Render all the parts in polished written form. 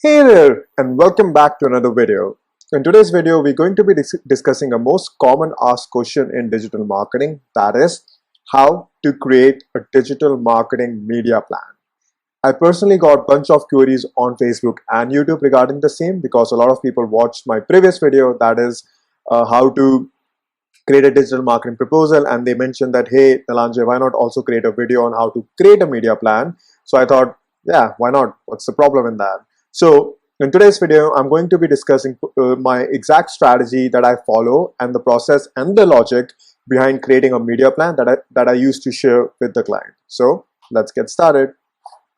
Hey there, and welcome back to another video. In today's video, we're going to be discussing a most common asked question in digital marketing, that is, how to create a digital marketing media plan. I personally got a bunch of queries on Facebook and YouTube regarding the same because a lot of people watched my previous video, that is, how to create a digital marketing proposal, and they mentioned that, hey, Nilanjay, why not also create a video on how to create a media plan? So I thought, yeah, why not? What's the problem in that? So in today's video, I'm going to be discussing my exact strategy that I follow and the process and the logic behind creating a media plan that I used to share with the client. So let's get started.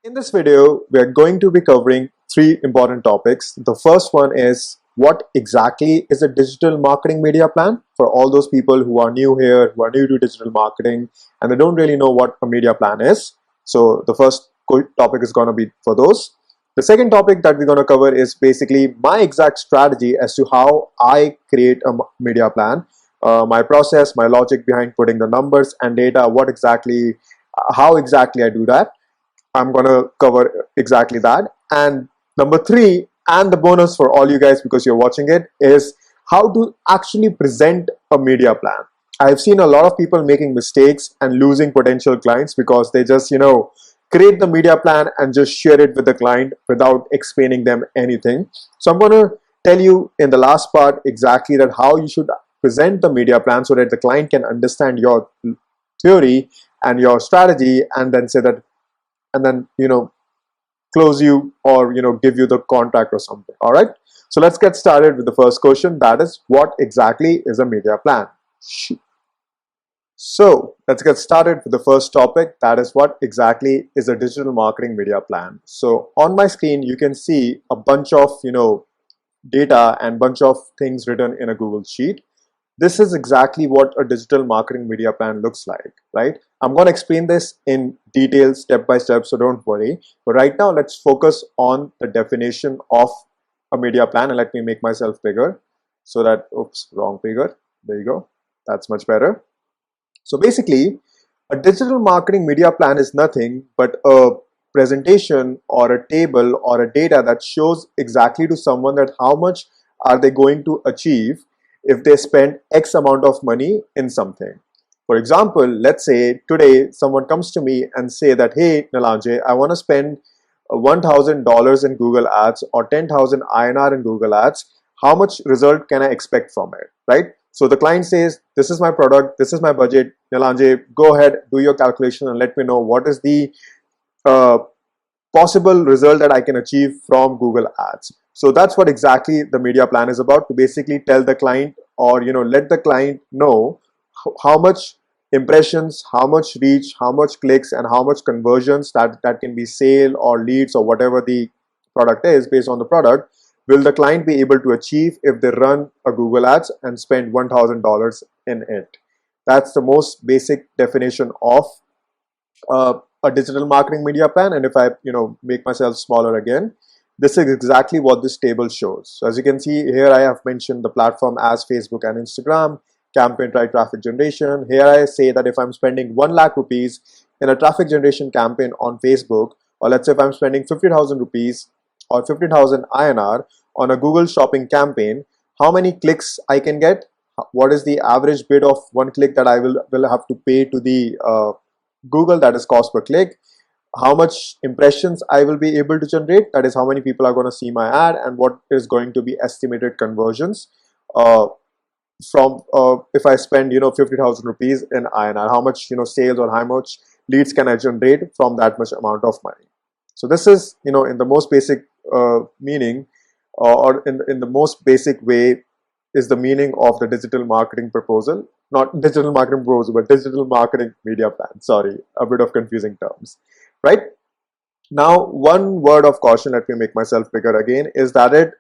In this video, we are going to be covering three important topics. The first one is what exactly is a digital marketing media plan for all those people who are new here, who are new to digital marketing, and they don't really know what a media plan is. So the first topic is going to be for those. The second topic that we're going to cover is basically my exact strategy as to how I create a media plan, my process, my logic behind putting the numbers and data, how exactly I do that. I'm going to cover exactly that. And number three, and the bonus for all you guys because you're watching it, is how to actually present a media plan. I've seen a lot of people making mistakes and losing potential clients because they just, create the media plan and just share it with the client without explaining them anything. So I'm going to tell you in the last part exactly that how you should present the media plan so that the client can understand your theory and your strategy, and then say that, and then close you or give you the contract or something. All right, so let's get started with the first question, that is, what exactly is a media plan? So let's get started with the first topic, that is, what exactly is a digital marketing media plan. So on my screen you can see a bunch of data and bunch of things written in a Google sheet. This is exactly what a digital marketing media plan looks like, right? I'm going to explain this in detail, step by step, so don't worry. But right now, let's focus on the definition of a media plan, and let me make myself bigger so that, oops, wrong figure. There you go. That's much better. So basically, a digital marketing media plan is nothing but a presentation or a table or a data that shows exactly to someone that how much are they going to achieve if they spend X amount of money in something. For example, let's say today someone comes to me and say that, hey, Nilanjay, I want to spend $1,000 in Google Ads or 10,000 INR in Google Ads. How much result can I expect from it, right? So the client says, this is my product, this is my budget. Nilanjay, go ahead, do your calculation and let me know what is the uh, possible result that I can achieve from Google Ads. So that's what exactly the media plan is about, to basically tell the client or let the client know how much impressions, how much reach, how much clicks, and how much conversions that can be sale or leads or whatever the product is based on the product will the client be able to achieve if they run a Google Ads and spend $1,000 in it. That's the most basic definition of a digital marketing media plan. And if I make myself smaller again, this is exactly what this table shows. So as you can see here, I have mentioned the platform as Facebook and Instagram, campaign drive traffic generation. Here I say that if I'm spending 1 lakh rupees in a traffic generation campaign on Facebook, or let's say if I'm spending 50,000 rupees or 50,000 INR on a Google shopping campaign, how many clicks I can get? What is the average bid of one click that I will have to pay to the Google, that is cost per click? How much impressions I will be able to generate, that is how many people are going to see my ad, and what is going to be estimated conversions from if I spend 50,000 rupees in INR, how much sales or how much leads can I generate from that much amount of money. So this is in the most basic meaning or in the most basic way is the meaning of the digital marketing proposal. Not digital marketing proposal, but digital marketing media plan. Sorry, a bit of confusing terms, right? Now, one word of caution, let me make myself bigger again, is that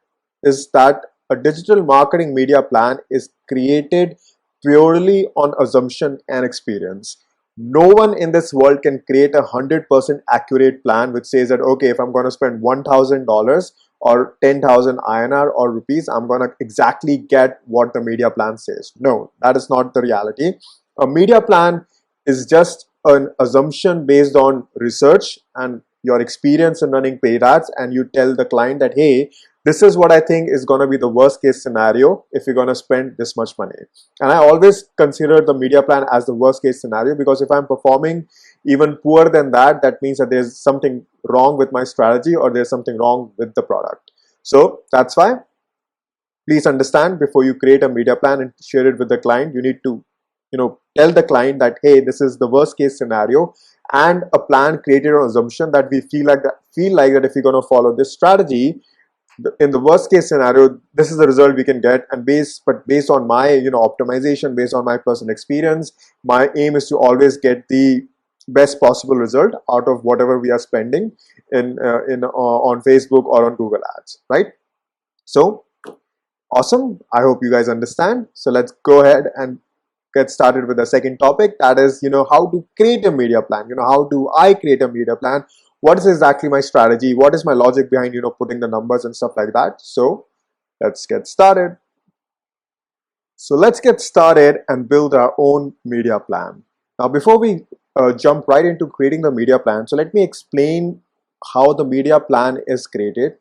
a digital marketing media plan is created purely on assumption and experience. No one in this world can create 100% accurate plan which says that, okay, if I'm going to spend $1,000 or 10,000 INR or rupees, I'm going to exactly get what the media plan says. No, that is not the reality. A media plan is just an assumption based on research and your experience in running paid ads, and you tell the client that, hey, this is what I think is going to be the worst case scenario if you're going to spend this much money. And I always consider the media plan as the worst case scenario, because if I'm performing even poorer than that, that means that there's something wrong with my strategy, or there's something wrong with the product. So that's why, please understand, before you create a media plan and share it with the client, you need to tell the client that, hey, this is the worst case scenario, and a plan created on assumption that we feel like that if we're going to follow this strategy, in the worst case scenario, this is the result we can get. And based on my optimization, based on my personal experience, my aim is to always get the best possible result out of whatever we are spending on Facebook or on Google Ads, right? So awesome. I hope you guys understand. So let's go ahead and get started with the second topic, that is how to create a media plan. How do I create a media plan? What is exactly my strategy? What is my logic behind putting the numbers and stuff like that? So let's get started. So let's get started and build our own media plan. Now, before we jump right into creating the media plan, so let me explain how the media plan is created,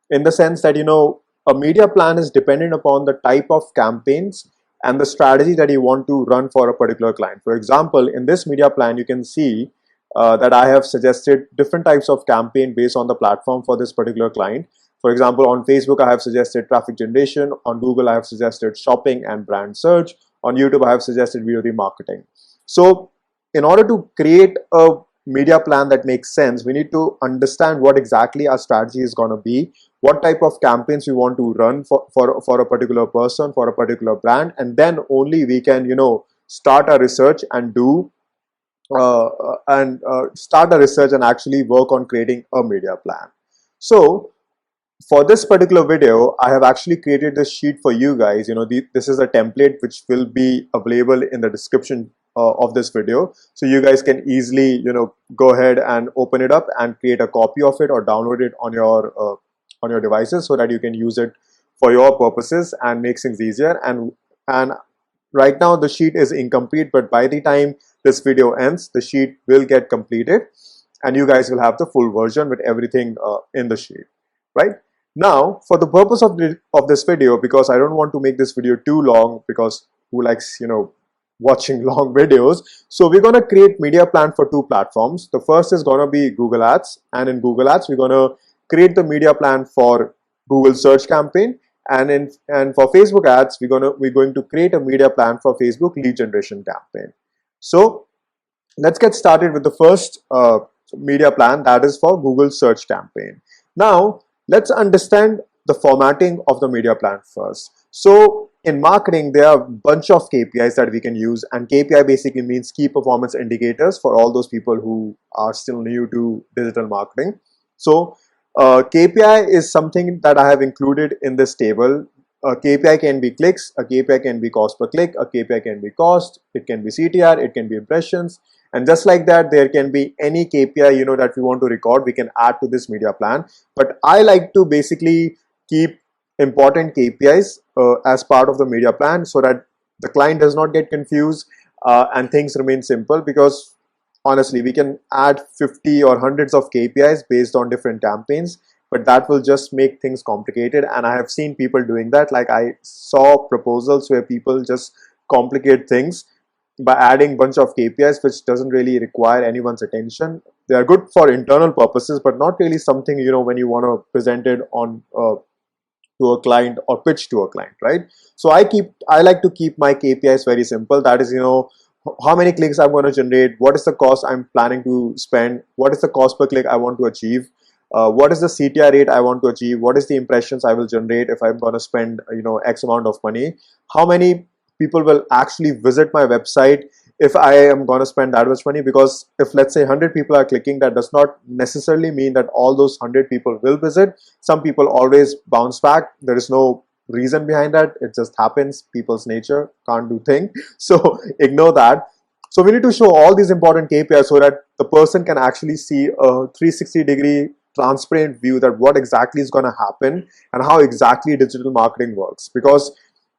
in the sense that a media plan is dependent upon the type of campaigns and the strategy that you want to run for a particular client. For example, in this media plan, you can see that I have suggested different types of campaign based on the platform for this particular client. For example, on Facebook, I have suggested traffic generation. On Google, I have suggested shopping and brand search. On YouTube, I have suggested video remarketing. So in order to create a media plan that makes sense, we need to understand what exactly our strategy is going to be, what type of campaigns we want to run for a particular person, for a particular brand, and then only we can start a research and actually work on creating a media plan. So for this particular video, I have actually created this sheet for you guys. This is a template which will be available in the description of this video, so you guys can easily go ahead and open it up and create a copy of it, or download it on your devices, so that you can use it for your purposes and make things easier. And right now the sheet is incomplete, but by the time this video ends, the sheet will get completed and you guys will have the full version with everything in the sheet. Right now, for the purpose of this video, because I don't want to make this video too long, because who likes watching long videos, so we're going to create media plan for two platforms. The first is going to be Google Ads, and in Google Ads we're going to create the media plan for Google search campaign, and for Facebook ads we're going to create a media plan for Facebook lead generation campaign. So let's get started with the first media plan, that is for Google search campaign. Now let's understand the formatting of the media plan first. So in marketing, there are a bunch of KPIs that we can use, and KPI basically means key performance indicators for all those people who are still new to digital marketing. So KPI is something that I have included in this table. A KPI can be clicks, a KPI can be cost per click, a KPI can be cost, it can be CTR, it can be impressions, and just like that, there can be any KPI that we want to record, we can add to this media plan. But I like to basically keep important KPIs as part of the media plan, so that the client does not get confused and things remain simple, because honestly we can add 50 or hundreds of KPIs based on different campaigns, but that will just make things complicated, and I have seen people doing that. Like, I saw proposals where people just complicate things by adding a bunch of KPIs which doesn't really require anyone's attention. They are good for internal purposes, but not really something when you want to present it on to a client or pitch to a client, right? So I like to keep my KPIs very simple. That is, how many clicks I'm going to generate, what is the cost I'm planning to spend, what is the cost per click I want to achieve, what is the CTR rate I want to achieve, what is the impressions I will generate if I'm going to spend X amount of money, how many people will actually visit my website if I am going to spend that much money. Because if, let's say, 100 people are clicking, that does not necessarily mean that all those 100 people will visit. Some people always bounce back. There is no reason behind that. It just happens. People's nature, can't do thing. So ignore that. So we need to show all these important KPIs so that the person can actually see a 360-degree transparent view that what exactly is going to happen and how exactly digital marketing works. Because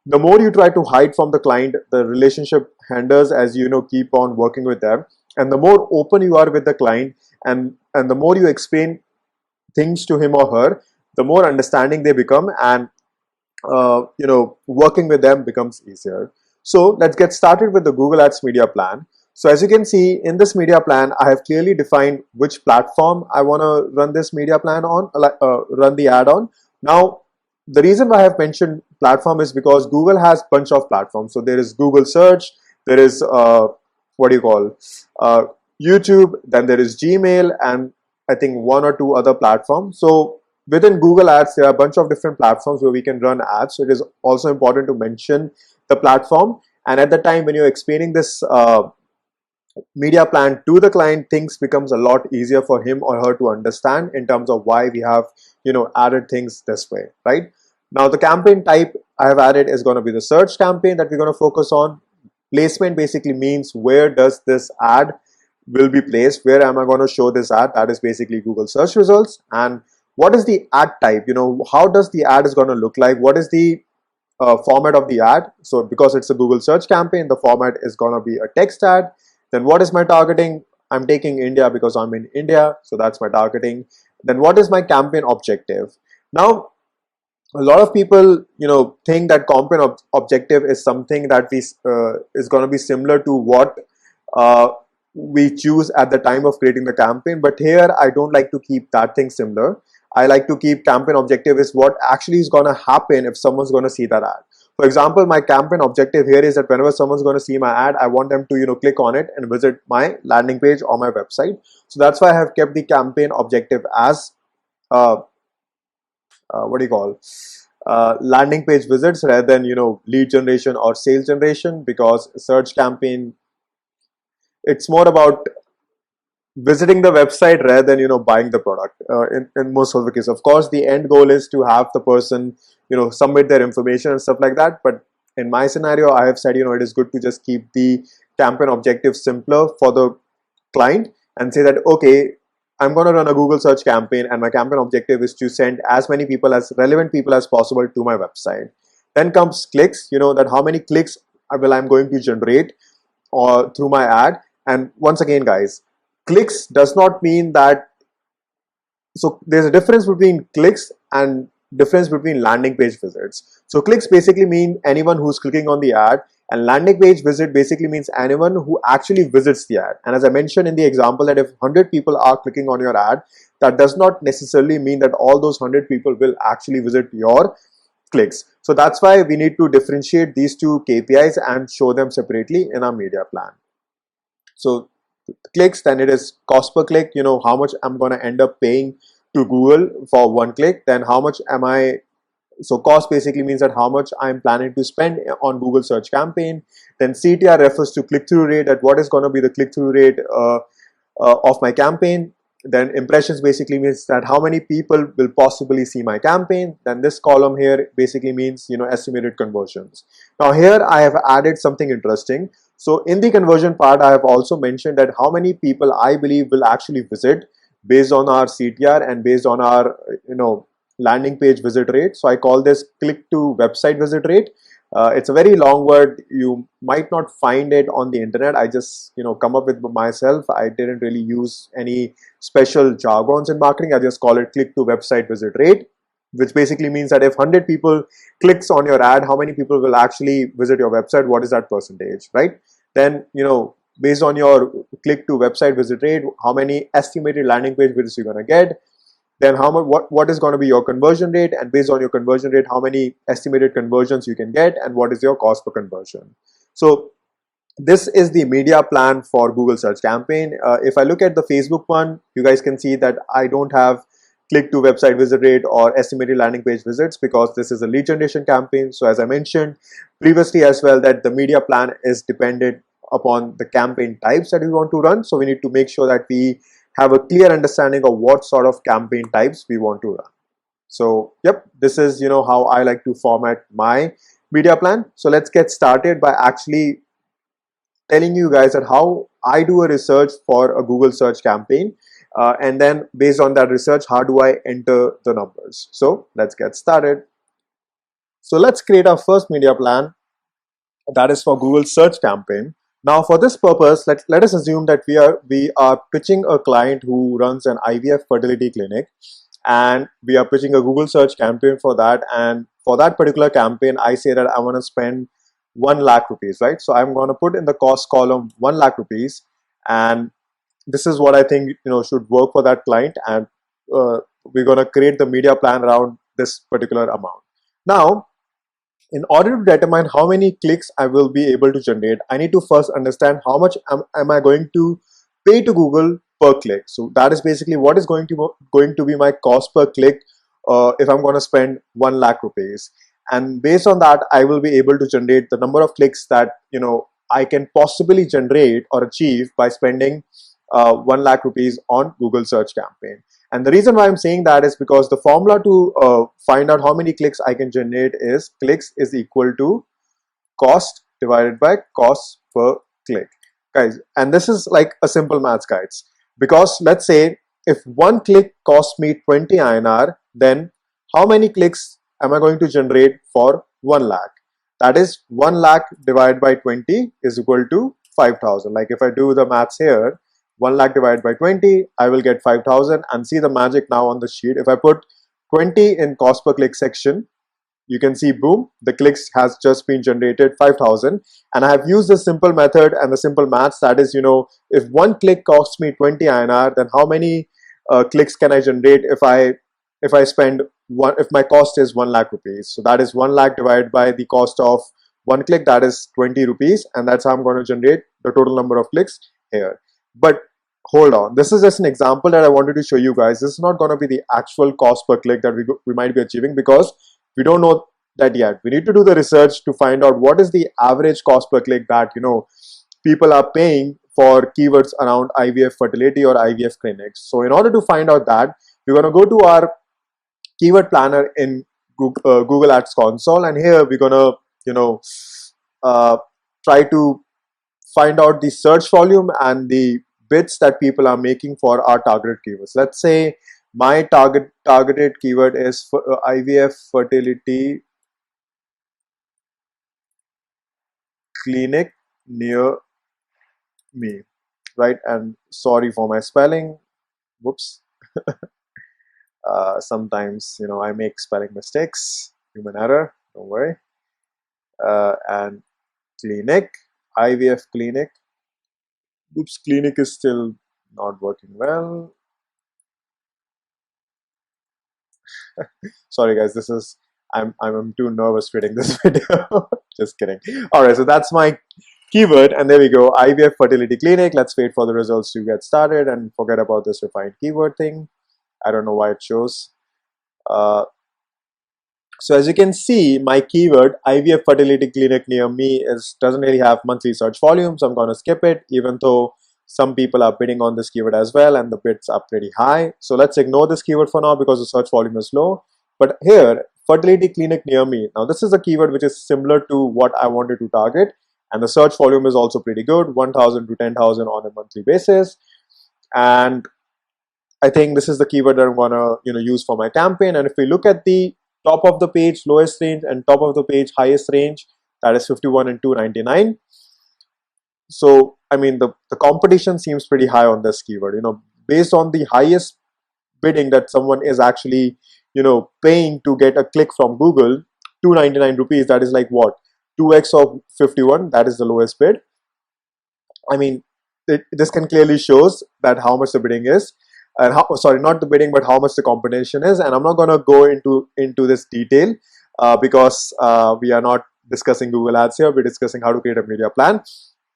the more you try to hide from the client, the relationship hinders as keep on working with them. And the more open you are with the client, and and the more you explain things to him or her, the more understanding they become, and working with them becomes easier. So let's get started with the Google Ads media plan. So as you can see in this media plan, I have clearly defined which platform I want to run this media plan on, run the ad on. Now, the reason why I have mentioned platform is because Google has bunch of platforms. So there is Google Search, there is what do you call uh, YouTube, then there is Gmail, and I think one or two other platforms. So within Google Ads, there are a bunch of different platforms where we can run ads. So it is also important to mention the platform. And at the time when you're explaining this media plan to the client, things becomes a lot easier for him or her to understand in terms of why we have added things this way, right? Now the campaign type I have added is going to be the search campaign that we're going to focus on. Placement basically means where does this ad will be placed, where am I going to show this ad, that is basically Google search results. And what is the ad type, how does the ad is going to look like, what is the format of the ad. So because it's a Google search campaign, the format is going to be a text ad. Then what is my targeting? I'm taking India because I'm in India, so that's my targeting. Then what is my campaign objective? Now a lot of people think that campaign objective is something that we is going to be similar to what uh, we choose at the time of creating the campaign, but here I don't like to keep that thing similar. I like to keep campaign objective is what actually is going to happen if someone's going to see that ad. For example, my campaign objective here is that whenever someone's going to see my ad, I want them to click on it and visit my landing page or my website. So that's why I have kept the campaign objective as uh, what do you call landing page visits rather than lead generation or sales generation, because search campaign, it's more about visiting the website rather than buying the product in most of the cases. Of course the end goal is to have the person submit their information and stuff like that, but in my scenario I have said it is good to just keep the campaign objective simpler for the client and say that, okay, I'm going to run a Google search campaign and my campaign objective is to send as many people, as relevant people as possible to my website. Then comes clicks, that how many clicks I'm going to generate or through my ad. And once again guys, clicks does not mean that, so there's a difference between clicks and difference between landing page visits. So clicks basically mean anyone who's clicking on the ad, and landing page visit basically means anyone who actually visits the ad. And as I mentioned in the example, that if 100 people are clicking on your ad, that does not necessarily mean that all those 100 people will actually visit your clicks. So that's why we need to differentiate these two KPIs and show them separately in our media plan. So clicks, then it is cost per click, how much I'm going to end up paying to Google for one click. Then how much am I, so cost basically means that how much I'm planning to spend on Google search campaign. Then CTR refers to click-through rate, that what is going to be the click-through rate of my campaign. Then impressions basically means that how many people will possibly see my campaign. Then this column here basically means estimated conversions. Now here I have added something interesting. So in the conversion part, I have also mentioned that how many people I believe will actually visit based on our CTR and based on our landing page visit rate. So I call this click to website visit rate. It's a very long word. You might not find it on the internet. I just come up with myself. I didn't really use any special jargons in marketing. I just call it click to website visit rate, which basically means that if 100 people clicks on your ad, how many people will actually visit your website? What is that percentage, right? Then based on your click to website visit rate, how many estimated landing page visits you're going to get. Then how much, what is going to be your conversion rate, and based on your conversion rate, how many estimated conversions you can get, and what is your cost per conversion. So this is the media plan for Google search campaign. If I look at the Facebook one, you guys can see that I don't have click to website visit rate or estimated landing page visits because this is a lead generation campaign. So as I mentioned previously as well, that the media plan is dependent upon the campaign types that we want to run. So we need to make sure that we have a clear understanding of what sort of campaign types we want to run. So yep, this is how I like to format my media plan. So let's get started by actually telling you guys that how I do a research for a Google search campaign, and then based on that research, how do I enter the numbers. So let's get started. So let's create our first media plan, that is for Google search campaign. Now for this purpose, let us assume that we are pitching a client who runs an IVF fertility clinic, and we are pitching a Google search campaign for that. And for that particular campaign, I say that I want to spend 1 lakh rupees, right? So I'm going to put in the cost column 1 lakh rupees, and this is what I think should work for that client, and we're going to create the media plan around this particular amount. Now, in order to determine how many clicks I will be able to generate, I need to first understand how much am I going to pay to Google per click. So that is basically what is going to be my cost per click if I'm going to spend 1 lakh rupees. And based on that, I will be able to generate the number of clicks that I can possibly generate or achieve by spending 1 lakh rupees on Google search campaign. And the reason why I'm saying that is because the formula to find out how many clicks I can generate is clicks is equal to cost divided by cost per click, guys. And this is like a simple maths, guys, because let's say if one click costs me 20 INR, then how many clicks am I going to generate for 1 lakh? That is 1 lakh divided by 20 is equal to 5,000. Like if I do the maths here, 1 lakh divided by 20, I will get 5,000. And see the magic now on the sheet. If I put 20 in cost per click section, you can see, boom, the clicks has just been generated 5,000. And I have used the simple method and the simple maths, that is, if one click costs me 20 INR, then how many clicks can I generate if I spend one, if my cost is 1 lakh rupees? So that is 1 lakh divided by the cost of one click, that is 20 rupees, and that's how I'm going to generate the total number of clicks here. But hold on, this is just an example that I wanted to show you guys. This is not going to be the actual cost per click that we might be achieving, because we don't know that yet. We need to do the research to find out what is the average cost per click that people are paying for keywords around IVF fertility or IVF clinics. So in order to find out that, we're going to go to our keyword planner in Google Ads console, and here we're going to try to find out the search volume and the bids that people are making for our targeted keywords. Let's say my targeted keyword is for IVF fertility clinic near me, right? And sorry for my spelling, whoops. Sometimes I make spelling mistakes, human error, don't worry. And clinic, IVF clinic. Oops, clinic is still not working well. Sorry guys, this is I'm too nervous creating this video. Just kidding. All right, so that's my keyword, and there we go, IVF fertility clinic. Let's wait for the results to get started and forget about this refined keyword thing. I don't know why it shows. So as you can see, my keyword IVF fertility clinic near me doesn't really have monthly search volume, so I'm going to skip it, even though some people are bidding on this keyword as well and the bids are pretty high. So let's ignore this keyword for now because the search volume is low. But here, fertility clinic near me, now this is a keyword which is similar to what I wanted to target, and the search volume is also pretty good, 1,000 to 10,000 on a monthly basis. And I think this is the keyword that I'm gonna use for my campaign. And if we look at the top of the page lowest range and top of the page highest range, that is 51 and 299. So I mean the competition seems pretty high on this keyword. Based on the highest bidding that someone is actually paying to get a click from Google, 299 rupees, that is like what, 2x of 51, that is the lowest bid. I mean, this can clearly shows that how much the bidding is, and sorry, not the bidding, but how much the competition is. And I'm not going to go into this detail because we are not discussing Google Ads here. We're discussing how to create a media plan.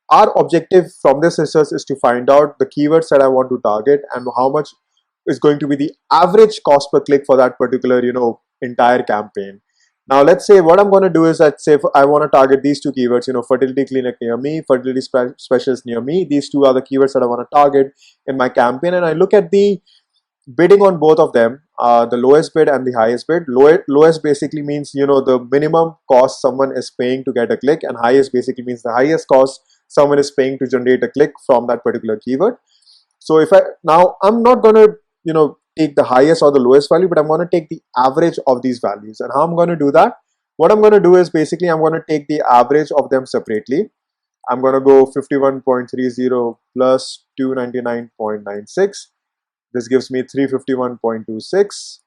Our objective from this research is to find out the keywords that I want to target and how much is going to be the average cost per click for that particular entire campaign. Now let's say what I'm going to do is, let's say if I want to target these two keywords, fertility clinic near me, fertility specialist near me. These two are the keywords that I want to target in my campaign, and I look at the bidding on both of them, the lowest bid and the highest bid. Lowest basically means the minimum cost someone is paying to get a click, and highest basically means the highest cost someone is paying to generate a click from that particular keyword. So if I'm not going to take the highest or the lowest value, but I'm going to take the average of these values. And how I'm going to do that? What I'm going to do is basically I'm going to take the average of them separately. I'm going to go 51.30 plus 299.96. This gives me 351.26.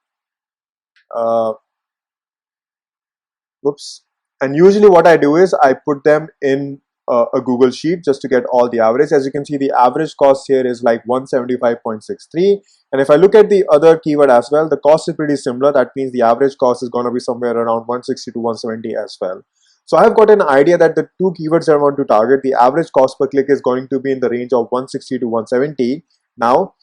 Whoops. And usually what I do is I put them in a Google Sheet just to get all the average. As you can see, the average cost here is like 175.63. And if I look at the other keyword as well, the cost is pretty similar. That means the average cost is going to be somewhere around 160 to 170 as well. So I've got an idea that the two keywords I want to target, the average cost per click is going to be in the range of 160 to 170. Now,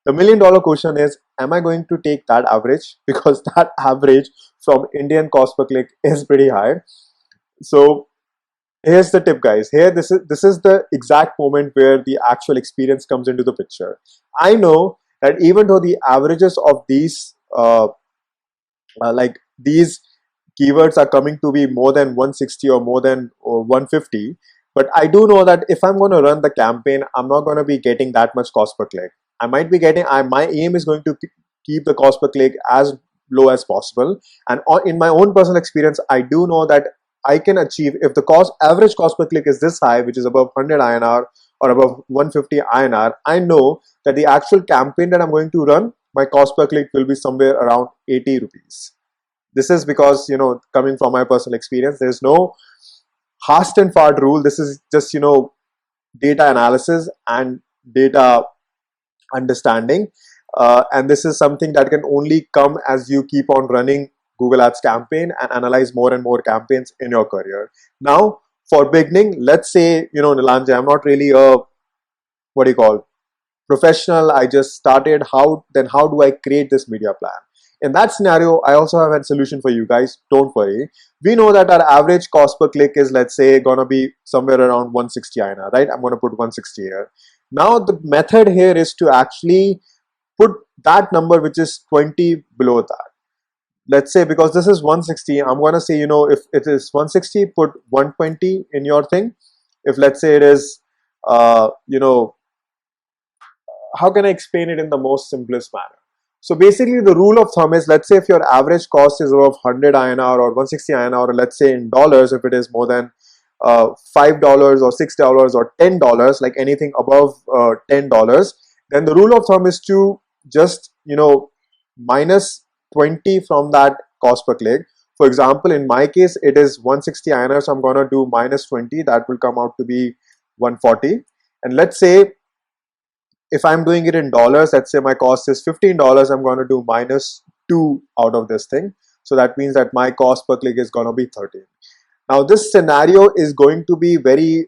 the $1,000,000 question is, am I going to take that average? Because that average from Indian cost per click is pretty high. So here's the tip, guys. Here, this is the exact moment where the actual experience comes into the picture. I know that even though the averages of these like these keywords are coming to be more than 160 or more than 150, but I do know that if I'm going to run the campaign, I'm not going to be getting that much cost per click. I might be getting, my aim is going to keep the cost per click as low as possible. And in my own personal experience, I do know that I can achieve, if the average cost per click is this high, which is above 100 INR or above 150 INR, I know that the actual campaign that I'm going to run, my cost per click will be somewhere around 80 rupees. This is because, coming from my personal experience, there's no fast and hard rule. This is just, data analysis and data understanding. And this is something that can only come as you keep on running Google Ads campaign and analyze more and more campaigns in your career. Now, for beginning, let's say, Nilanjan, I'm not really a, professional. I just started. How do I create this media plan? In that scenario, I also have a solution for you guys. Don't worry. We know that our average cost per click is, let's say, gonna be somewhere around 160 INR, right? I'm gonna put 160 here. Now, the method here is to actually put that number which is 20 below that. Let's say, because this is 160, I'm gonna say, if it is 160, put 120 in your thing. If let's say it is, how can I explain it in the most simplest manner? So basically the rule of thumb is, let's say if your average cost is above 100 INR or 160 INR, or let's say in dollars, if it is more than $5 or $6 or $10, like anything above $10, then the rule of thumb is to just, minus 20 from that cost per click. For example, in my case, it is 160 INR, so I'm going to do minus 20. That will come out to be 140. And let's say if I'm doing it in dollars, let's say my cost is $15, I'm going to do minus 2 out of this thing. So that means that my cost per click is going to be 13. Now this scenario is going to be very,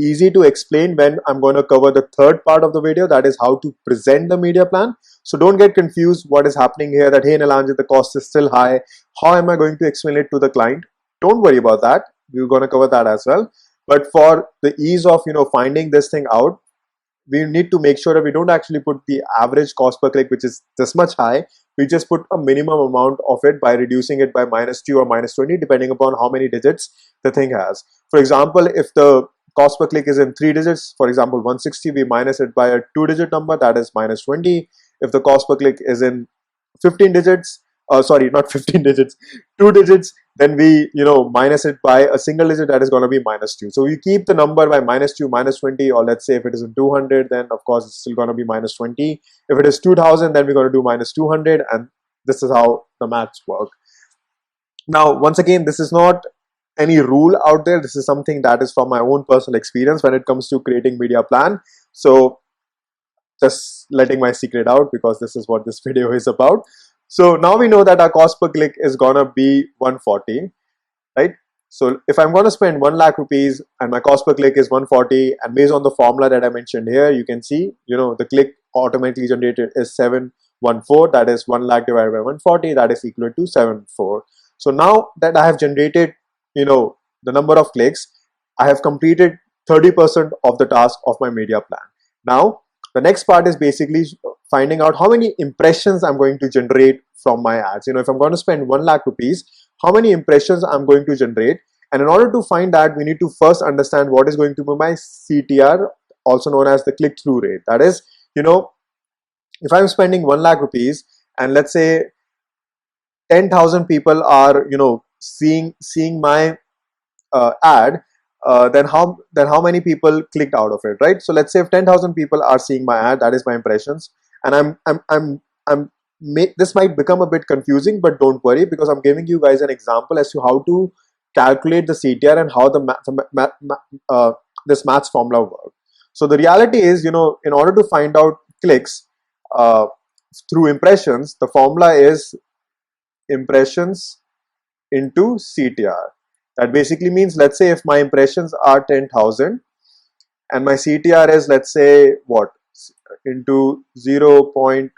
easy to explain when I'm going to cover the third part of the video, that is how to present the media plan. So don't get confused what is happening here, that hey Nilanjan, the cost is still high. How am I going to explain it to the client? Don't worry about that. We're going to cover that as well. But for the ease of, finding this thing out, we need to make sure that we don't actually put the average cost per click, which is this much high. We just put a minimum amount of it by reducing it by minus 2 or minus 20, depending upon how many digits the thing has. For example, if the cost per click is in 3 digits, for example 160, we minus it by a 2-digit number, that is minus 20. If the cost per click is in 15 digits, sorry, not 15 digits, 2 digits, then we minus it by a single digit, that is going to be minus 2. So we keep the number by minus 2, minus 20, or let's say if it is in 200, then of course it's still going to be minus 20. If it is 2000, then we're going to do minus 200, and this is how the maths work. Now once again, this is not any rule out there. This is something that is from my own personal experience when it comes to creating media plan. So just letting my secret out, because this is what this video is about. So now we know that our cost per click is gonna be 140, right? So if I'm gonna spend 1 lakh rupees and my cost per click is 140, and based on the formula that I mentioned here, you can see, the click automatically generated is 714. That is 1 lakh divided by 140. That is equal to 74. So now that I have generated, the number of clicks, I have completed 30% of the task of my media plan. Now the next part is basically finding out how many impressions I'm going to generate from my ads. If I'm going to spend 1 lakh rupees, how many impressions I'm going to generate. And in order to find that, we need to first understand what is going to be my CTR, also known as the click-through rate. That is, if I'm spending 1 lakh rupees and let's say 10,000 people are, seeing my ad, then how many people clicked out of it, right? So let's say if 10,000 people are seeing my ad, that is my impressions, and this might become a bit confusing, but don't worry, because I'm giving you guys an example as to how to calculate the CTR and how this maths formula works. So the reality is, in order to find out clicks uh, through impressions, the formula is impressions into CTR. That basically means, let's say if my impressions are 10,000 and my CTR is, let's say, what, into 0.3.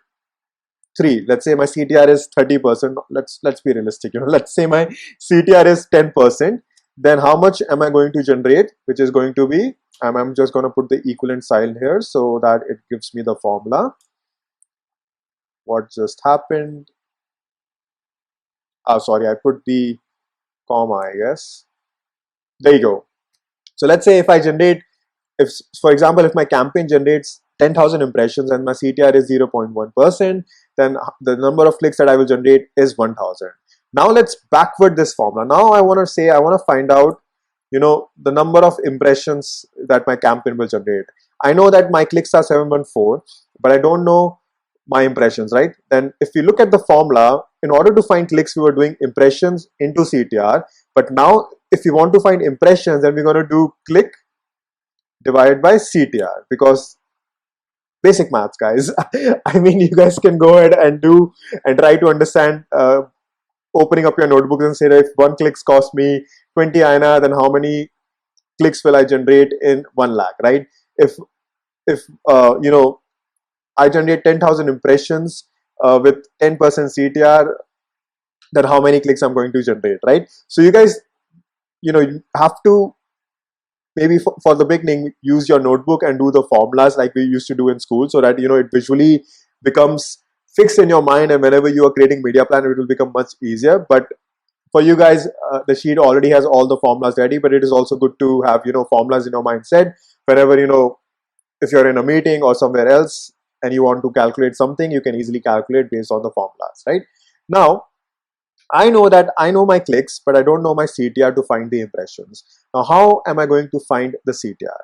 Let's say my CTR is 30%. Let's be realistic. Let's say my CTR is 10%. Then how much am I going to generate? Which is going to be, I'm just going to put the equivalent sign here so that it gives me the formula. What just happened? Sorry, I put the comma, I guess. There you go. So let's say if I generate, for example, if my campaign generates 10,000 impressions and my CTR is 0.1%, then the number of clicks that I will generate is 1,000. Now let's backward this formula. Now I want to find out, the number of impressions that my campaign will generate. I know that my clicks are 714, but I don't know my impressions, right? Then if you look at the formula, in order to find clicks, we were doing impressions into CTR. But now if you want to find impressions, then we're going to do click divided by CTR, because basic maths, guys. I mean, you guys can go ahead and try to understand, opening up your notebooks and say that if one clicks cost me 20 INR, then how many clicks will I generate in 1 lakh, right? If I generate 10,000 impressions with 10% CTR, then how many clicks I'm going to generate, right? So you guys, you have to maybe for the beginning use your notebook and do the formulas like we used to do in school, so that it visually becomes fixed in your mind, and whenever you are creating media plan, it will become much easier. But for you guys, the sheet already has all the formulas ready, but it is also good to have formulas in your mindset whenever if you're in a meeting or somewhere else and you want to calculate something, you can easily calculate based on the formulas, right? Now I know that I know my clicks, but I don't know my CTR to find the impressions. Now, how am I going to find the CTR?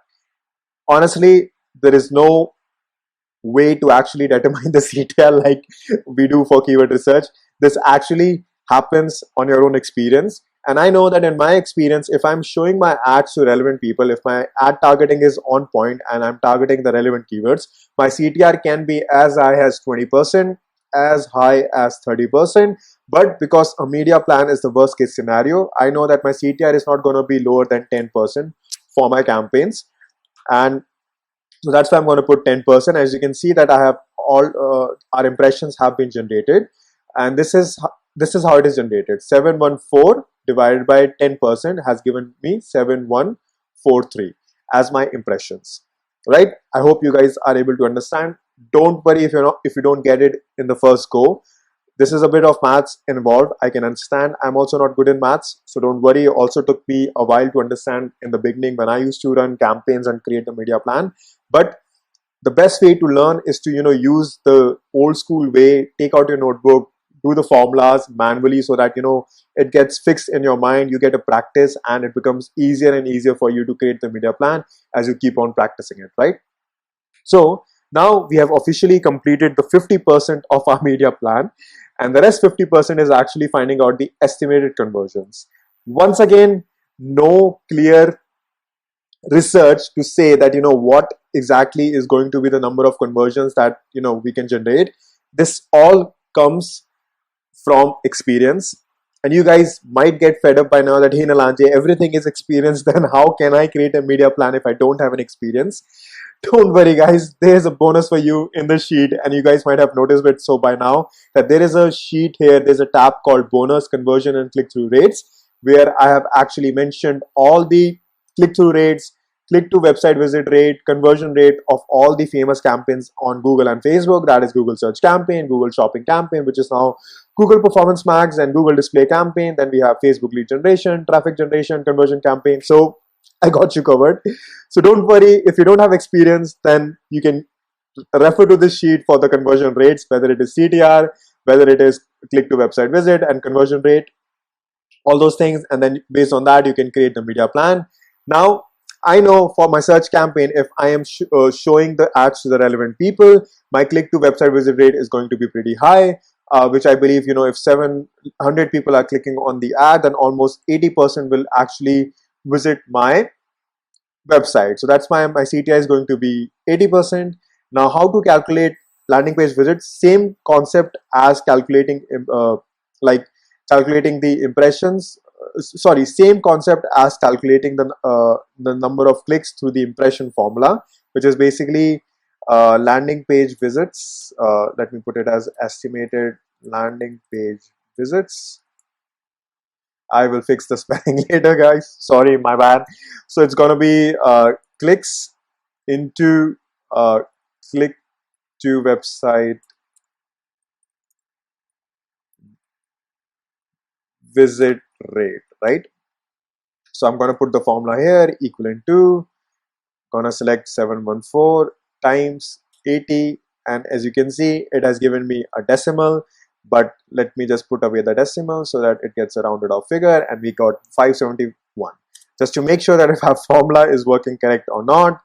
Honestly, there is no way to actually determine the CTR like we do for keyword research. This actually happens on your own experience. And I know that in my experience, if I'm showing my ads to relevant people, if my ad targeting is on point and I'm targeting the relevant keywords, my CTR can be as high as 20%, as high as 30%. But because a media plan is the worst case scenario, I know that my CTR is not going to be lower than 10% for my campaigns. And so that's why I'm going to put 10%. As you can see that I have all our impressions have been generated, and this is how it is generated. 714 divided by 10% has given me 7143 as my impressions, right? I hope you guys are able to understand. Don't worry if you don't get it in the first go. This is a bit of maths involved. I can understand. I'm also not good in maths, so don't worry. It also took me a while to understand in the beginning when I used to run campaigns and create the media plan. But the best way to learn is to use the old school way. Take out your notebook, do the formulas manually, so that it gets fixed in your mind. You get a practice, and it becomes easier and easier for you to create the media plan as you keep on practicing it, right? So now we have officially completed the 50% of our media plan, and the rest 50% is actually finding out the estimated conversions. Once again, no clear research to say that what exactly is going to be the number of conversions that we can generate. This all comes from experience, and you guys might get fed up by now that, hey Nalanje, everything is experience, then how can I create a media plan if I don't have an experience? Don't worry guys, there's a bonus for you in the sheet, and you guys might have noticed it so by now that there is a sheet here. There's a tab called bonus conversion and click-through rates, where I have actually mentioned all the click-through rates, click to website visit rate, conversion rate of all the famous campaigns on Google and Facebook. That is Google search campaign, Google shopping campaign, which is now Google Performance Max, and Google display campaign. Then we have Facebook lead generation, traffic generation, conversion campaign. So I got you covered. So don't worry, if you don't have experience, then you can refer to this sheet for the conversion rates, whether it is CTR, whether it is click to website visit and conversion rate, all those things. And then based on that, you can create the media plan. Now I know for my search campaign, if I am showing the ads to the relevant people, my click to website visit rate is going to be pretty high, which I believe, if 700 people are clicking on the ad, then almost 80% will actually visit my website. So that's why my CTI is going to be 80%. Now, how to calculate landing page visits? Same concept as calculating, like calculating the impressions. Sorry, same concept as calculating the number of clicks through the impression formula, which is basically landing page visits. Let me put it as estimated landing page visits. I will fix the spelling later, guys. Sorry, my bad. So it's gonna be clicks into click to website visit rate, right? So I'm gonna put the formula here, equivalent to, gonna select 714 times 80, and as you can see, it has given me a decimal, but let me just put away the decimal so that it gets a rounded off figure, and we got 571. Just to make sure that if our formula is working correct or not,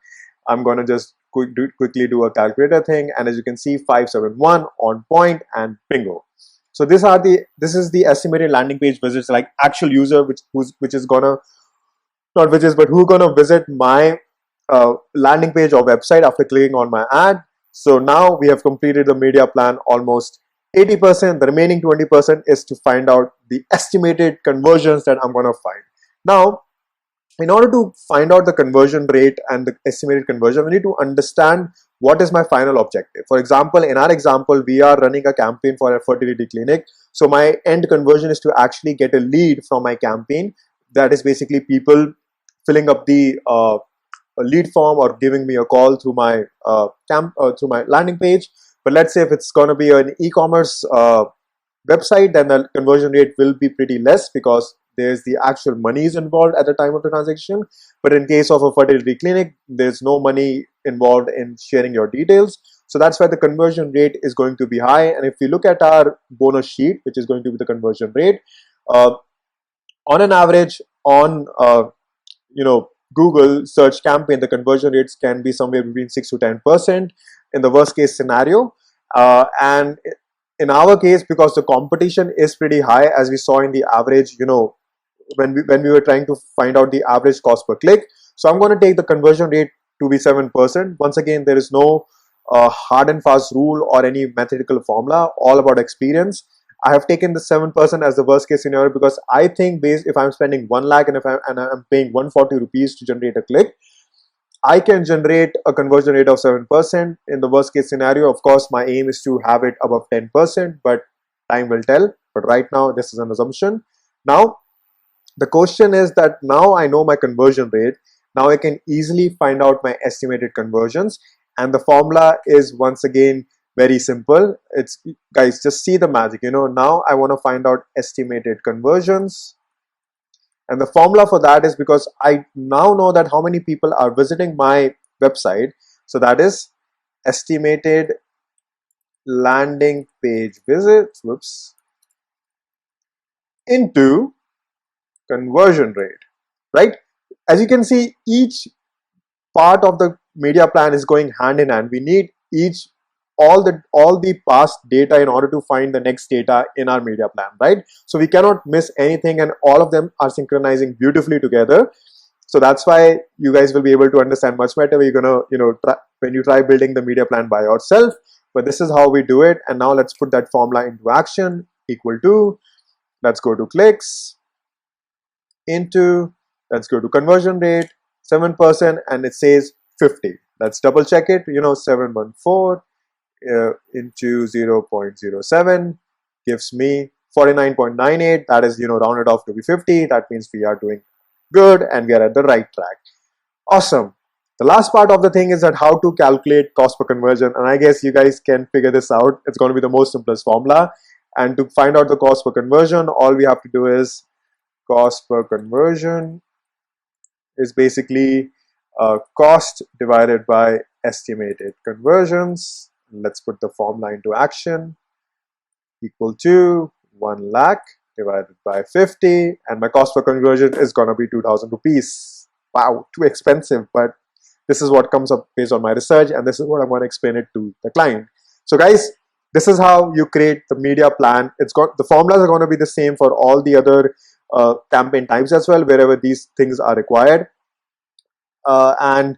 I'm gonna just quickly do a calculator thing, and as you can see, 571 on point, and bingo. So this is the estimated landing page visits, like actual user which is gonna, not which is, but who gonna visit my landing page or website after clicking on my ad. So now we have completed the media plan almost 80%. The remaining 20% is to find out the estimated conversions that I'm gonna find. Now, in order to find out the conversion rate and the estimated conversion, we need to understand what is my final objective. For example, in our example, we are running a campaign for a fertility clinic. So my end conversion is to actually get a lead from my campaign. That is basically people filling up the lead form or giving me a call through my through my landing page. But let's say if it's going to be an e-commerce website, then the conversion rate will be pretty less because there's the actual monies involved at the time of the transaction. But in case of a fertility clinic, there's no money involved in sharing your details. So that's why the conversion rate is going to be high. And if we look at our bonus sheet, which is going to be the conversion rate, uh, on an average on Google search campaign, the conversion rates can be somewhere between 6 to 10% in the worst case scenario. And in our case, because the competition is pretty high, as we saw in the average, when we were trying to find out the average cost per click. So I'm going to take the conversion rate to be 7%. Once again, there is no hard and fast rule or any mathematical formula, all about experience. I have taken the 7% as the worst case scenario because I think if I'm spending 1 lakh and if I'm paying 140 rupees to generate a click, I can generate a conversion rate of 7% in the worst case scenario. Of course, my aim is to have it above 10%, but time will tell. But right now, this is an assumption. Now, the question is that now I know my conversion rate. Now I can easily find out my estimated conversions. And the formula is once again very simple. It's, guys, just see the magic. Now I want to find out estimated conversions. And the formula for that is because I now know that how many people are visiting my website. So that is estimated landing page visits, into conversion rate, right? As you can see, each part of the media plan is going hand in hand. We need all the past data in order to find the next data in our media plan, right? So we cannot miss anything, and all of them are synchronizing beautifully together. So that's why you guys will be able to understand much better when you're gonna when you try building the media plan by yourself. But this is how we do it. And now let's put that formula into action. Equal to, let's go to clicks, into, let's go to conversion rate, 7%, and it says 50. Let's double check it. 714 into 0.07 gives me 49.98. That is, rounded off to be 50. That means we are doing good and we are at the right track. Awesome. The last part of the thing is that how to calculate cost per conversion. And I guess you guys can figure this out. It's going to be the most simplest formula. And to find out the cost per conversion, all we have to do is cost per conversion is basically cost divided by estimated conversions. Let's put the formula into action. Equal to 1 lakh divided by 50, and my cost per conversion is gonna be 2000 rupees. wow, too expensive, but this is what comes up based on my research, and this is what I'm going to explain it to the client. So guys, this is how you create the media plan. It's got the formulas are going to be the same for all the other campaign types as well, wherever these things are required. And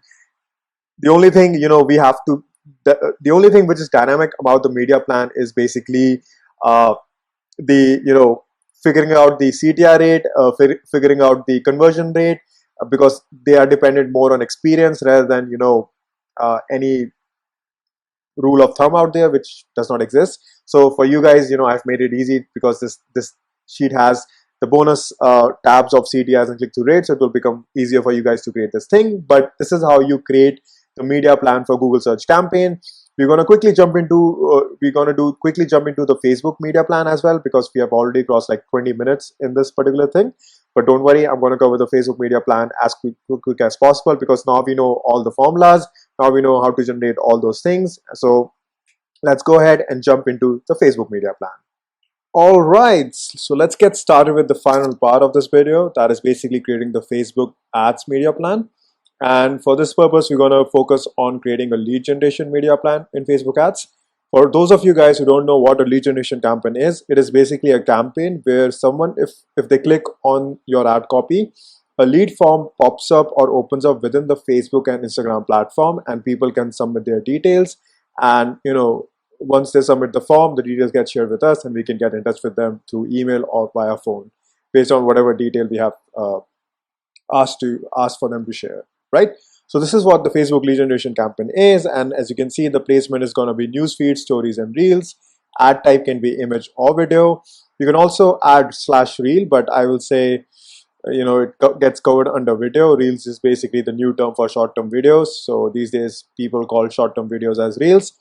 the only thing, we have to, the only thing which is dynamic about the media plan is basically the, figuring out the CTR rate, figuring out the conversion rate, because they are dependent more on experience rather than, any rule of thumb out there which does not exist. So for you guys, I've made it easy because this sheet has the bonus tabs of CTRs and click-through rate, so it will become easier for you guys to create this thing. But this is how you create the media plan for Google search campaign. We're going to quickly jump into the Facebook media plan as well, because we have already crossed like 20 minutes in this particular thing. But don't worry, I'm going to cover the Facebook media plan as quick as possible, because now we know all the formulas. Now we know how to generate all those things. So let's go ahead and jump into the Facebook media plan. All right, so let's get started with the final part of this video. That is basically creating the Facebook ads media plan. And for this purpose, we're going to focus on creating a lead generation media plan in Facebook ads. For those of you guys who don't know what a lead generation campaign is, it is basically a campaign where someone, if they click on your ad copy, a lead form pops up or opens up within the Facebook and Instagram platform, and people can submit their details. And once they submit the form, the details get shared with us, and we can get in touch with them through email or via phone based on whatever detail we have asked for them to share, right? So this is what the Facebook lead generation campaign is, and as you can see, the placement is going to be newsfeed, stories, and reels. Ad type can be image or video. You can also add /reel, but I will say, it gets covered under video. Reels is basically the new term for short-term videos. So these days, people call short-term videos as reels.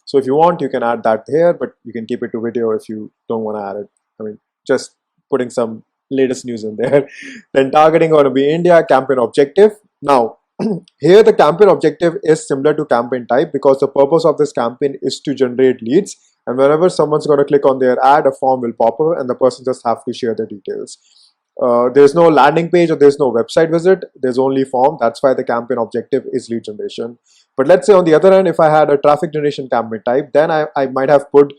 So if you want, you can add that here, but you can keep it to video if you don't want to add it. I mean, just putting some latest news in there. Then targeting going to be India, campaign objective. Now, here the campaign objective is similar to campaign type, because the purpose of this campaign is to generate leads. And whenever someone's going to click on their ad, a form will pop up and the person just have to share their details. There's no landing page or there's no website visit. There's only form. That's why the campaign objective is lead generation. But let's say on the other hand, if I had a traffic generation campaign type, then I might have put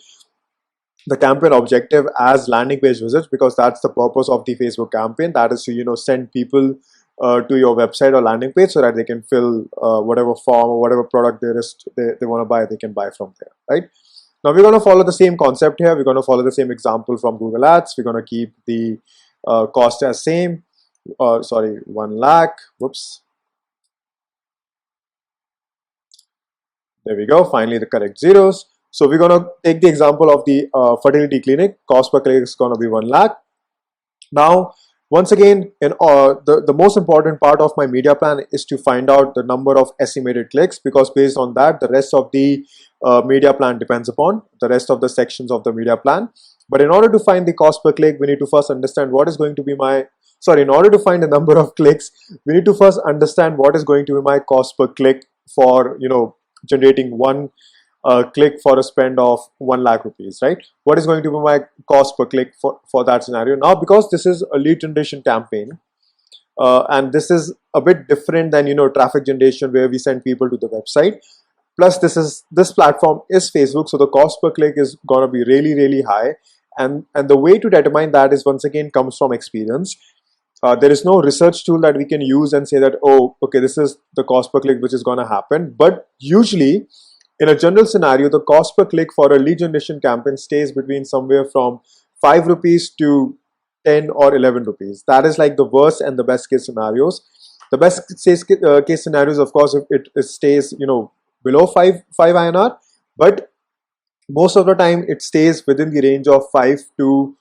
the campaign objective as landing page visits, because that's the purpose of the Facebook campaign. That is to send people to your website or landing page so that they can fill whatever form or whatever product they want to buy, they can buy from there, right? Now we're going to follow the same concept here. We're going to follow the same example from Google Ads. We're going to keep the cost as same. 1 lakh. Whoops. There we go. Finally, the correct zeros. So we're going to take the example of the fertility clinic. Cost per click is going to be 1 lakh. Now, once again, the most important part of my media plan is to find out the number of estimated clicks, because based on that, the rest of the media plan depends upon the rest of the sections of the media plan. But in order to find the cost per click, we need to first understand what is going to be in order to find the number of clicks, we need to first understand what is going to be my cost per click for, generating one click for a spend of 1 lakh rupees, right? What is going to be my cost per click for that scenario? Now, because this is a lead generation campaign, and this is a bit different than, traffic generation where we send people to the website. Plus, this platform is Facebook, so the cost per click is going to be really, really high. And the way to determine that is, once again, comes from experience. There is no research tool that we can use and say that, oh, okay, this is the cost per click which is going to happen. But usually, in a general scenario, the cost per click for a lead generation campaign stays between somewhere from 5 rupees to 10 or 11 rupees. That is like the worst and the best case scenarios. The best case scenarios, of course, if it stays, below 5 INR, but most of the time it stays within the range of 5 to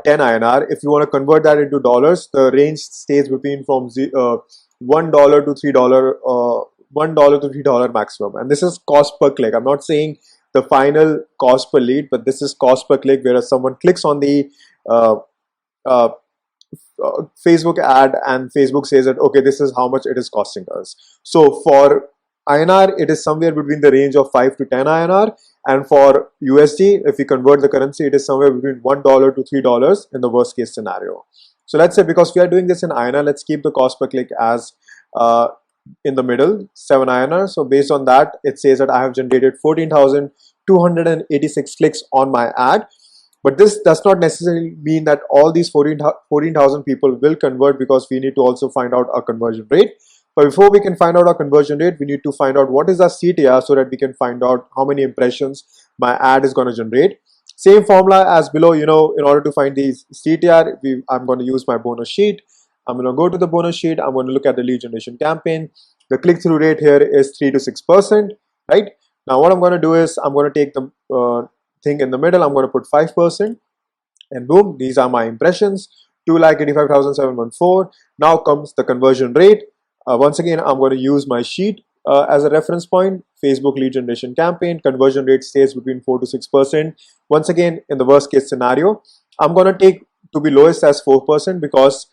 10 INR. If you want to convert that into dollars, the range stays between from $1 to $3, $1 to $3 maximum. And this is cost per click. I'm not saying the final cost per lead, but this is cost per click, whereas someone clicks on the Facebook ad and Facebook says that, okay, this is how much it is costing us. So for INR, it is somewhere between the range of 5 to 10 INR. And for USD, if we convert the currency, it is somewhere between $1 to $3 in the worst case scenario. So let's say, because we are doing this in INR, let's keep the cost per click as in the middle, 7 INR. So based on that, it says that I have generated 14,286 clicks on my ad. But this does not necessarily mean that all these 14,000 people will convert, because we need to also find out our conversion rate. But before we can find out our conversion rate, we need to find out what is our CTR, so that we can find out how many impressions my ad is going to generate. Same formula as below, in order to find these CTR, I'm going to use my bonus sheet. I'm going to go to the bonus sheet. I'm going to look at the lead generation campaign. The click-through rate here is 3 to 6%, right? Now what I'm going to do is I'm going to take the thing in the middle. I'm going to put 5%, and boom, these are my impressions, 2,85,714. Now comes the conversion rate. Once again, I'm going to use my sheet as a reference point. Facebook lead generation campaign, conversion rate stays between 4 to 6%. Once again, in the worst case scenario, I'm going to take to be lowest as 4%, because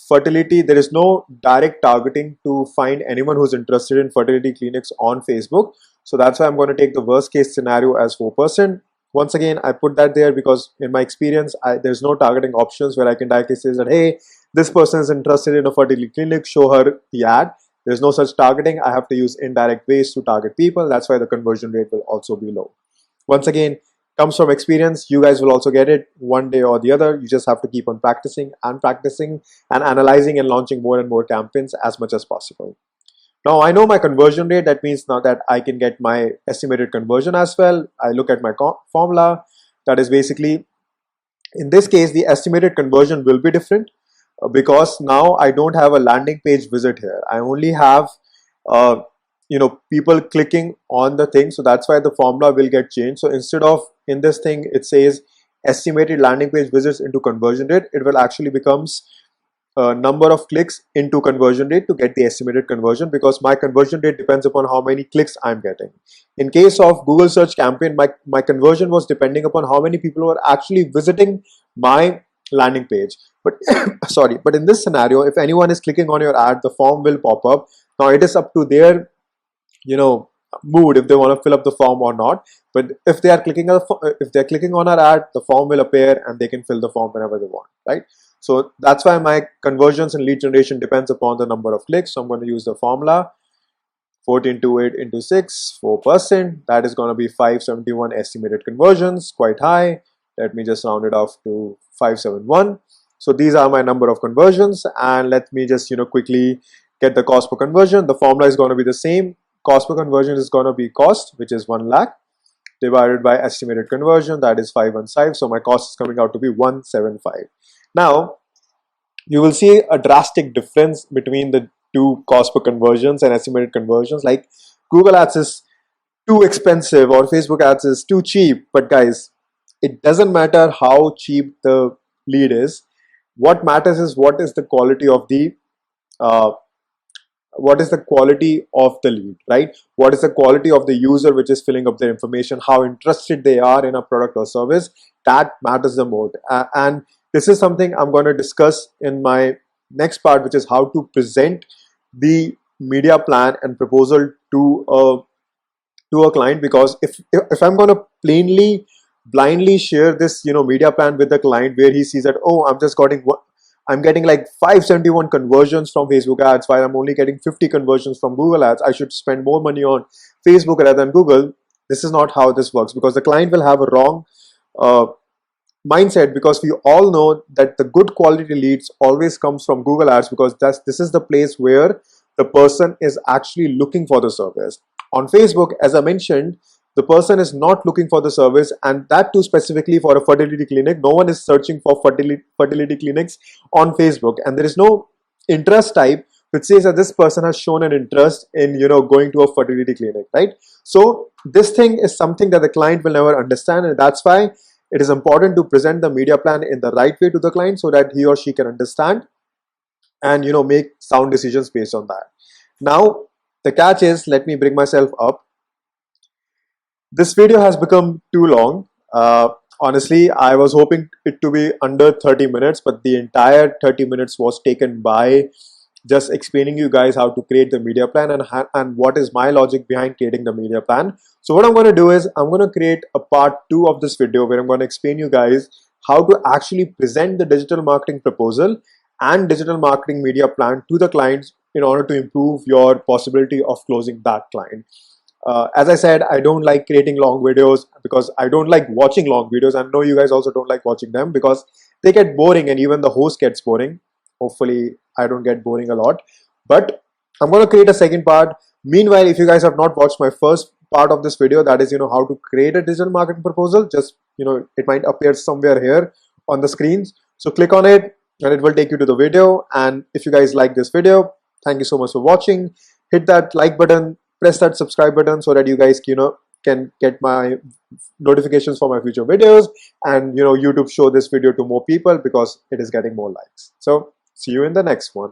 fertility, there is no direct targeting to find anyone who's interested in fertility clinics on Facebook. So that's why I'm going to take the worst case scenario as 4%. Once again, I put that there because in my experience, there's no targeting options where I can directly say that, hey, this person is interested in a fertility clinic, show her the ad. There's no such targeting. I have to use indirect ways to target people. That's why the conversion rate will also be low. Once again, comes from experience. You guys will also get it one day or the other. You just have to keep on practicing and analyzing and launching more and more campaigns as much as possible. Now I know my conversion rate. That means now that I can get my estimated conversion as well. I look at my formula. That is basically, in this case, the estimated conversion will be different because now I don't have a landing page visit here. I only have people clicking on the thing. So that's why the formula will get changed. So instead of in this thing, it says estimated landing page visits into conversion rate, it will actually becomes number of clicks into conversion rate to get the estimated conversion, because my conversion rate depends upon how many clicks I'm getting. In case of Google search campaign, my conversion was depending upon how many people were actually visiting my landing page. But but in this scenario, if anyone is clicking on your ad, the form will pop up. Now it is up to their mood if they want to fill up the form or not. But if they are clicking on our ad, the form will appear and they can fill the form whenever they want, right? So that's why my conversions and lead generation depends upon the number of clicks. So I'm going to use the formula 1428 into 6, 4%. That is going to be 571 estimated conversions, quite high. Let me just round it off to 571. So these are my number of conversions, and let me just quickly get the cost per conversion. The formula is going to be the same. Cost per conversion is going to be cost, which is 1 lakh, divided by estimated conversion, that is 515. So my cost is coming out to be 175. Now you will see a drastic difference between the two cost per conversions and estimated conversions. Like Google Ads is too expensive or Facebook Ads is too cheap. But guys, it doesn't matter how cheap the lead is. What matters is what is the quality of the lead, right? What is the quality of the user which is filling up their information, how interested they are in a product or service. That matters the most. And this is something I'm going to discuss in my next part, which is how to present the media plan and proposal to a client. Because if I'm going to blindly share this media plan with the client, where he sees that, oh, I'm getting like 571 conversions from Facebook ads while I'm only getting 50 conversions from Google ads, I should spend more money on Facebook rather than Google. This is not how this works, because the client will have a wrong mindset, because we all know that the good quality leads always comes from Google ads, because this is the place where the person is actually looking for the service. On Facebook, as I mentioned, the person is not looking for the service, and that too specifically for a fertility clinic. No one is searching for fertility clinics on Facebook, and there is no interest type which says that this person has shown an interest in going to a fertility clinic, right? So this thing is something that the client will never understand, and that's why it is important to present the media plan in the right way to the client, so that he or she can understand and make sound decisions based on that. Now the catch is, let me bring myself up. This video has become too long. Honestly, I was hoping it to be under 30 minutes, but the entire 30 minutes was taken by just explaining you guys how to create the media plan and what is my logic behind creating the media plan. So what I'm going to do is I'm going to create a part 2 of this video, where I'm going to explain you guys how to actually present the digital marketing proposal and digital marketing media plan to the clients in order to improve your possibility of closing that client. As I said, I don't like creating long videos because I don't like watching long videos. I know you guys also don't like watching them because they get boring and even the host gets boring. Hopefully, I don't get boring a lot. But I'm going to create a second part. Meanwhile, if you guys have not watched my first part of this video, that is, how to create a digital marketing proposal, just, it might appear somewhere here on the screens. So click on it and it will take you to the video. And if you guys like this video, thank you so much for watching. Hit that like button, press that subscribe button so that you guys, can get my notifications for my future videos, and YouTube show this video to more people because it is getting more likes. So see you in the next one.